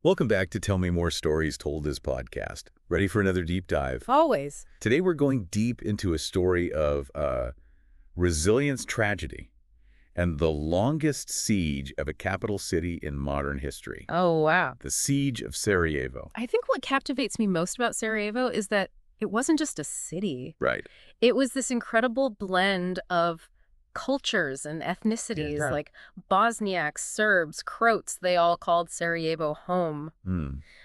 Welcome back to Tell Me More Stories Told This podcast. Ready for another deep dive? Always. Today we're going deep into a story of resilience tragedy and the longest siege of a capital city in modern history. Oh, wow. The Siege of Sarajevo. I think what captivates me most about Sarajevo is that it wasn't just a city. Right. It was this incredible blend of cultures and ethnicities, like Bosniaks, Serbs, Croats. They all called Sarajevo home.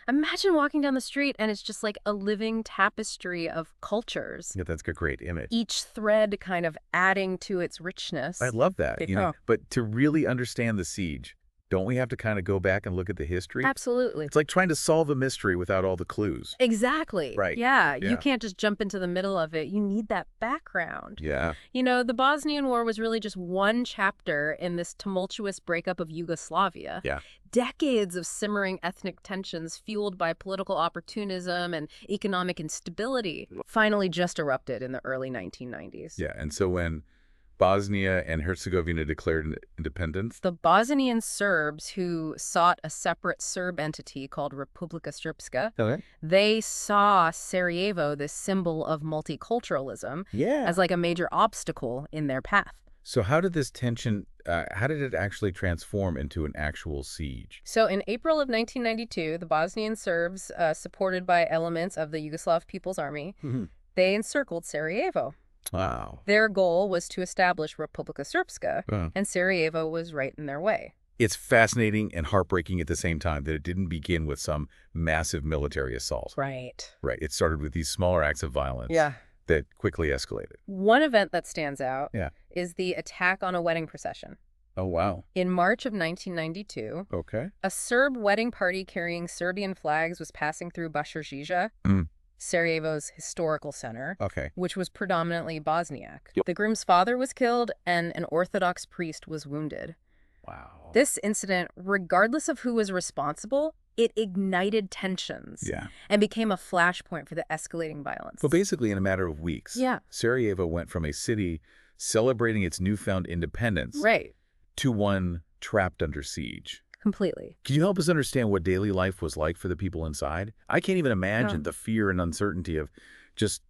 Imagine walking down the street and it's just like a living tapestry of cultures. Yeah, that's a great image. Each thread kind of adding to its richness. I love that. But to really understand the siege, don't we have to kind of go back and look at the history? Absolutely. It's like trying to solve a mystery without all the clues. Exactly. Right. Yeah. Yeah. You can't just jump into the middle of it. You need that background. Yeah. You know, the Bosnian War was really just one chapter in this tumultuous breakup of Yugoslavia. Yeah. Decades of simmering ethnic tensions fueled by political opportunism and economic instability finally just erupted in the early 1990s. Yeah. And so when Bosnia and Herzegovina declared independence, The Bosnian Serbs, who sought a separate Serb entity called Republika Srpska, they saw Sarajevo, this symbol of multiculturalism, as like a major obstacle in their path. So how did this tension, how did it actually transform into an actual siege? So in April of 1992, the Bosnian Serbs, supported by elements of the Yugoslav People's Army, they encircled Sarajevo. Wow. Their goal was to establish Republika Srpska, and Sarajevo was right in their way. It's fascinating and heartbreaking at the same time that it didn't begin with some massive military assault. Right. Right. It started with these smaller acts of violence that quickly escalated. One event that stands out Yeah. is the attack on a wedding procession. Oh, wow. In March of 1992, Okay. a Serb wedding party carrying Serbian flags was passing through Bašarjija, Sarajevo's historical center, Okay. which was predominantly Bosniak. The groom's father was killed and an Orthodox priest was wounded. Wow. This incident, regardless of who was responsible, it ignited tensions and became a flashpoint for the escalating violence. Well, basically in a matter of weeks, Yeah. Sarajevo went from a city celebrating its newfound independence to one trapped under siege. Completely. Can you help us understand what daily life was like for the people inside? I can't even imagine the fear and uncertainty of just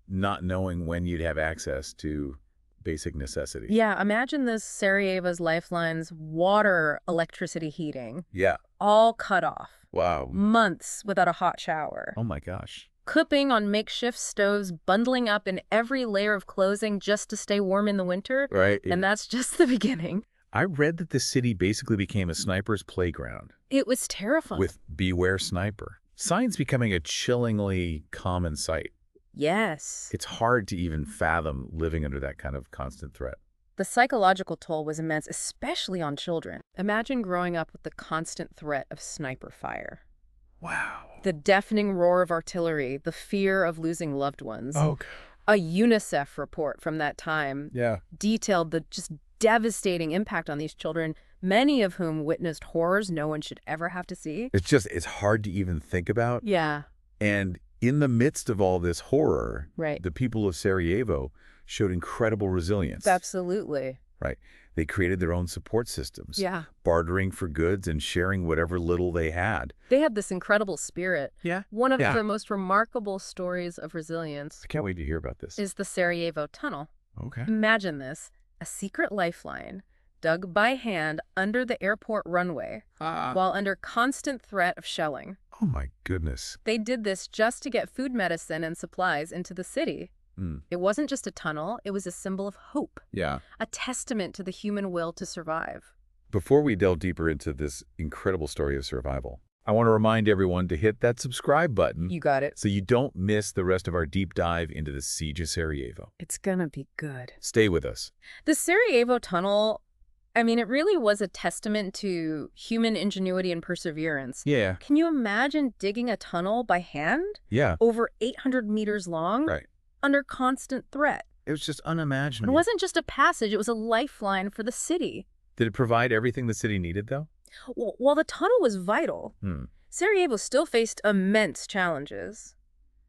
not knowing when you'd have access to basic necessities. Yeah, imagine this: Sarajevo's lifelines, water, electricity, heating, Yeah. all cut off. Wow. Months without a hot shower. Oh my gosh. Cooking on makeshift stoves, bundling up in every layer of clothing just to stay warm in the winter. Right. And that's just the beginning. I read that the city basically became a sniper's playground. It was terrifying. With beware sniper. Signs becoming a chillingly common sight. Yes. It's hard to even fathom living under that kind of constant threat. The psychological toll was immense, especially on children. Imagine growing up with the constant threat of sniper fire. Wow. The deafening roar of artillery, the fear of losing loved ones. Oh. A UNICEF report from that time detailed the just devastating impact on these children, many of whom witnessed horrors no one should ever have to see. It's hard to even think about. Yeah. And in the midst of all this horror, Right. the people of Sarajevo showed incredible resilience. Absolutely. Right. They created their own support systems. Yeah. Bartering for goods and sharing whatever little they had. They had this incredible spirit. Yeah. One of the most remarkable stories of resilience I can't wait to hear about this. is the Sarajevo Tunnel. Okay. Imagine this: a secret lifeline dug by hand under the airport runway while under constant threat of shelling. Oh my goodness. They did this just to get food, medicine, and supplies into the city. It wasn't just a tunnel, it was a symbol of hope, Yeah. a testament to the human will to survive. Before we delve deeper into this incredible story of survival, I want to remind everyone to hit that subscribe button You got it. so you don't miss the rest of our deep dive into the Siege of Sarajevo. It's gonna be good. Stay with us. The Sarajevo Tunnel, I mean, it really was a testament to human ingenuity and perseverance. Yeah. Can you imagine digging a tunnel by hand? Yeah. Over 800 meters long? Right. Under constant threat. It was just It unimaginable. wasn't just a passage, it was a lifeline for the city. Did it provide everything the city needed, though? While the tunnel was vital, Sarajevo still faced immense challenges.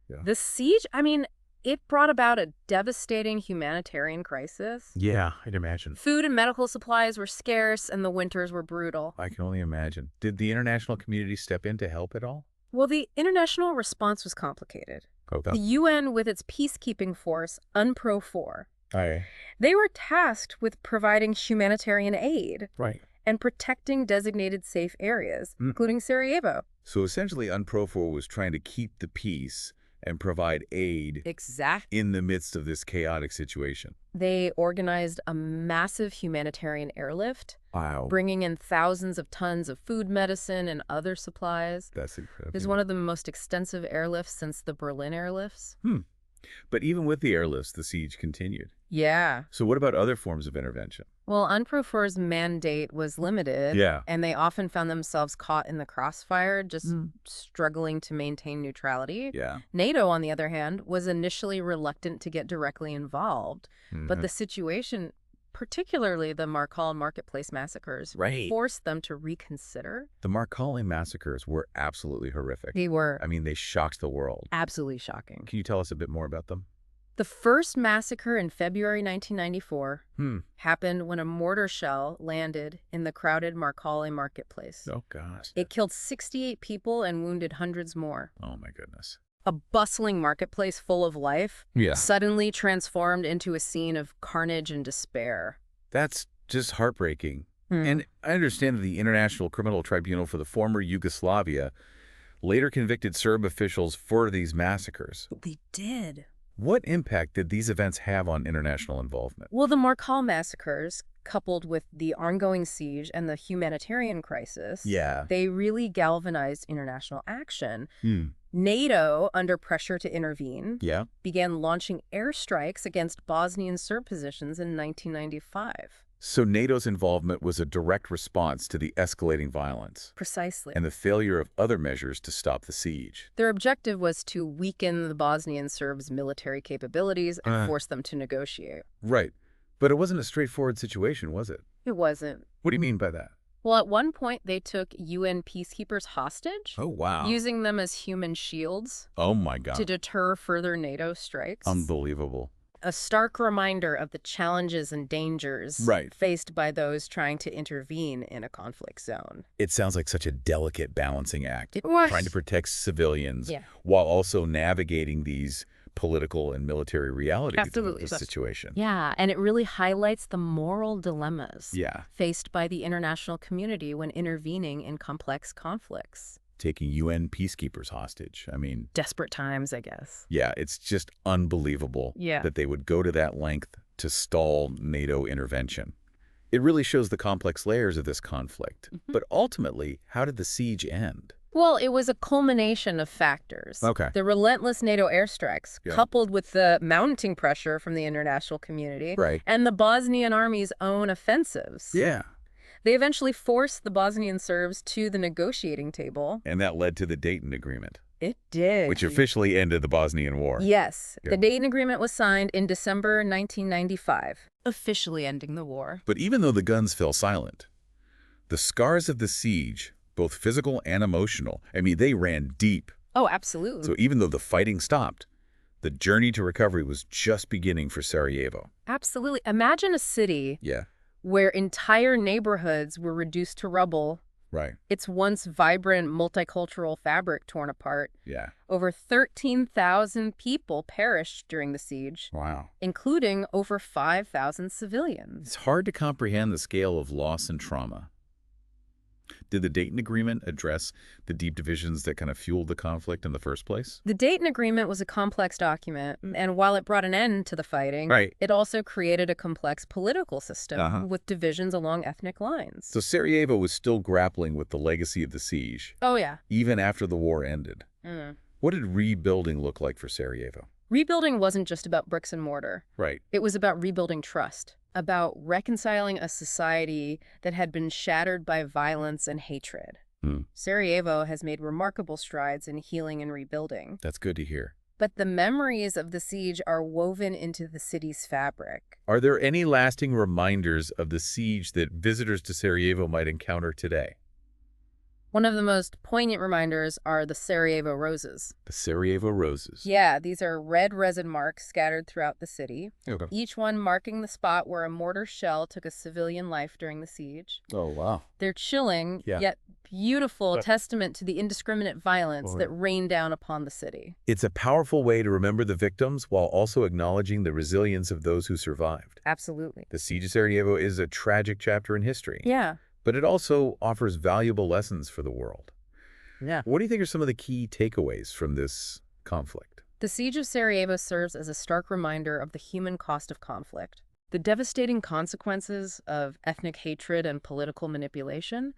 Yeah. The siege, I mean, it brought about a devastating humanitarian crisis. Yeah, I'd imagine. Food and medical supplies were scarce, and the winters were brutal. I can only imagine. Did the international community step in to help at all? Well, the international response was complicated. Okay. The UN, with its peacekeeping force, UNPRO-4, Aye. they were tasked with providing humanitarian aid Right. and protecting designated safe areas, including Sarajevo. So essentially, UNPRO-4 was trying to keep the peace and provide aid in the midst of this chaotic situation. They organized a massive humanitarian airlift, Wow. bringing in thousands of tons of food, medicine, and other supplies. That's incredible. It was one of the most extensive airlifts since the Berlin airlifts. But even with the airlifts, the siege continued. Yeah. So what about other forms of intervention? Well, UNPRO-4's mandate was limited, and they often found themselves caught in the crossfire, just struggling to maintain neutrality. Yeah. NATO, on the other hand, was initially reluctant to get directly involved, but the situation, particularly the Markale marketplace massacres, forced them to reconsider. The Markale massacres were absolutely horrific. They were. I mean, they shocked the world. Absolutely shocking. Can you tell us a bit more about them? The first massacre in February 1994 happened when a mortar shell landed in the crowded Markale marketplace. Oh, gosh. It killed 68 people and wounded hundreds more. Oh, my goodness. A bustling marketplace full of life suddenly transformed into a scene of carnage and despair. That's just heartbreaking. And I understand that the International Criminal Tribunal for the former Yugoslavia later convicted Serb officials for these massacres. They did. What impact did these events have on international involvement? Well, the Markale massacres, coupled with the ongoing siege and the humanitarian crisis, they really galvanized international action. NATO, under pressure to intervene, began launching airstrikes against Bosnian Serb positions in 1995. So NATO's involvement was a direct response to the escalating violence. Precisely. And the failure of other measures to stop the siege. Their objective was to weaken the Bosnian Serbs' military capabilities and force them to negotiate. Right. But it wasn't a straightforward situation, was it? It wasn't. What do you mean by that? Well, at one point, they took UN peacekeepers hostage. Oh, wow. Using them as human shields. Oh, my God. To deter further NATO strikes. Unbelievable. A stark reminder of the challenges and dangers faced by those trying to intervene in a conflict zone. It sounds like such a delicate balancing act. It was. Trying to protect civilians while also navigating these political and military realities of the situation. Yeah, and it really highlights the moral dilemmas faced by the international community when intervening in complex conflicts. Taking UN peacekeepers hostage. I mean... desperate times, I guess. Yeah, it's just unbelievable that they would go to that length to stall NATO intervention. It really shows the complex layers of this conflict. But ultimately, how did the siege end? Well, it was a culmination of factors. The relentless NATO airstrikes, coupled with the mounting pressure from the international community, and the Bosnian army's own offensives. They eventually forced the Bosnian Serbs to the negotiating table. And that led to the Dayton Agreement. It did. Which officially ended the Bosnian War. Yes. The Dayton Agreement was signed in December 1995, officially ending the war. But even though the guns fell silent, the scars of the siege, both physical and emotional, I mean, they ran deep. Oh, absolutely. So even though the fighting stopped, the journey to recovery was just beginning for Sarajevo. Absolutely. Imagine a city where entire neighborhoods were reduced to rubble. Its once vibrant multicultural fabric torn apart. Over 13,000 people perished during the siege. Wow. Including over 5,000 civilians. It's hard to comprehend the scale of loss and trauma. Did the Dayton Agreement address the deep divisions that kind of fueled the conflict in the first place? The Dayton Agreement was a complex document, and while it brought an end to the fighting, it also created a complex political system with divisions along ethnic lines. So Sarajevo was still grappling with the legacy of the siege. Oh, yeah. Even after the war ended. What did rebuilding look like for Sarajevo? Rebuilding wasn't just about bricks and mortar. It was about rebuilding trust, about reconciling a society that had been shattered by violence and hatred. Sarajevo has made remarkable strides in healing and rebuilding. That's good to hear. But the memories of the siege are woven into the city's fabric. Are there any lasting reminders of the siege that visitors to Sarajevo might encounter today? One of the most poignant reminders are the Sarajevo roses. The Sarajevo roses. Yeah, these are red resin marks scattered throughout the city, Okay. each one marking the spot where a mortar shell took a civilian life during the siege. Oh, wow. They're chilling, yet beautiful testament to the indiscriminate violence that rained down upon the city. It's a powerful way to remember the victims while also acknowledging the resilience of those who survived. Absolutely. The Siege of Sarajevo is a tragic chapter in history. Yeah. But it also offers valuable lessons for the world. Yeah. What do you think are some of the key takeaways from this conflict? The Siege of Sarajevo serves as a stark reminder of the human cost of conflict, the devastating consequences of ethnic hatred and political manipulation,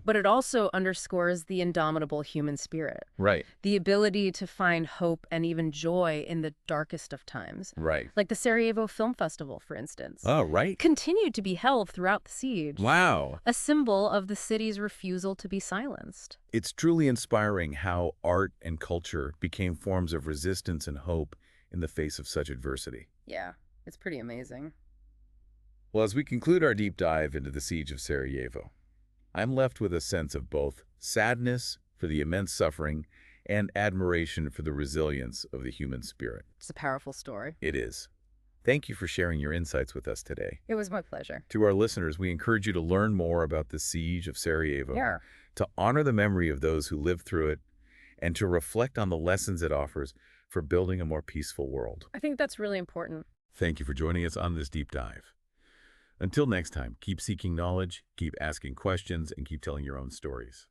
but it also underscores the indomitable human spirit. Right. The ability to find hope and even joy in the darkest of times. Right. Like the Sarajevo Film Festival, for instance. Oh, right. Continued to be held throughout the siege. Wow. A symbol of the city's refusal to be silenced. It's truly inspiring how art and culture became forms of resistance and hope in the face of such adversity. Yeah, it's pretty amazing. Well, as we conclude our deep dive into the Siege of Sarajevo, I'm left with a sense of both sadness for the immense suffering and admiration for the resilience of the human spirit. It's a powerful story. It is. Thank you for sharing your insights with us today. It was my pleasure. To our listeners, we encourage you to learn more about the Siege of Sarajevo, to honor the memory of those who lived through it, and to reflect on the lessons it offers for building a more peaceful world. I think that's really important. Thank you for joining us on this deep dive. Until next time, keep seeking knowledge, keep asking questions, and keep telling your own stories.